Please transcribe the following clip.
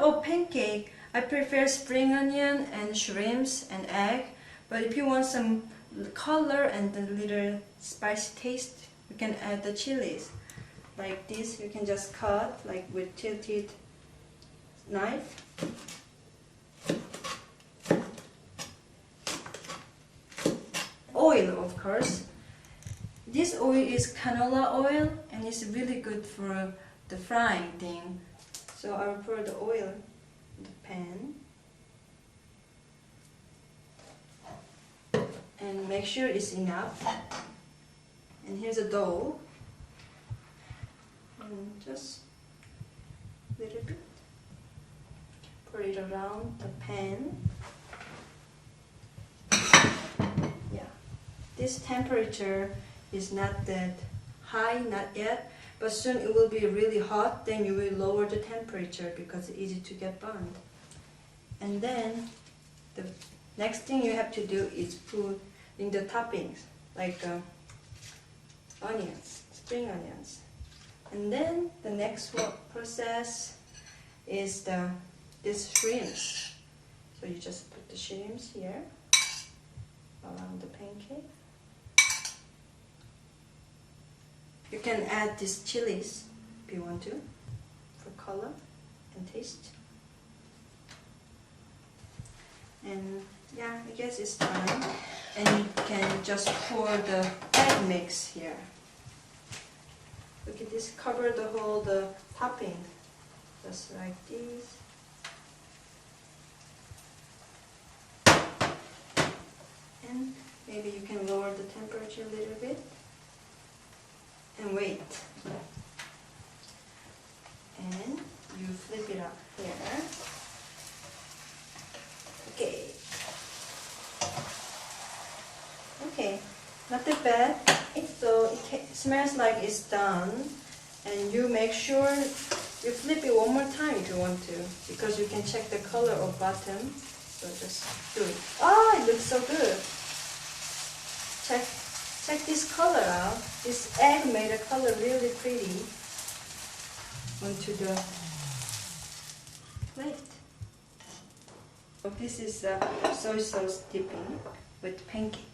of pancake, I prefer spring onion and shrimps and egg. But if you want some color and a little spicy taste, you can add the chilies. Like this, you can just cut like with tilted knife. Oil, of course. This oil is canola oil and it's really good for the frying thing. So I will pour the oil in the pan and make sure it's enough. And here's a dough, and just a little bit. Pour it around the pan. Yeah, this temperature is not that high, not yet, but soon it will be really hot. Then you will lower the temperature because it's easy to get burned. And then the next thing you have to do is put in the toppings like onions, spring onions. And then the next process is this shrimps. So you just put the shrimps here around the pancake. You can add these chilies if you want to for color and taste. And yeah, I guess it's done. And you can just pour the egg mix here. Look at this, cover the topping, just like this. And maybe you can lower the temperature a little bit and wait. And you flip it up here. Okay. Okay, not that bad. So it smells like it's done. And you make sure you flip it one more time if you want to, because you can check the color of bottom. So just do it. Oh, it looks so good. Check this color out. This egg made a color really pretty onto the plate. So this is soy sauce dipping with pancake.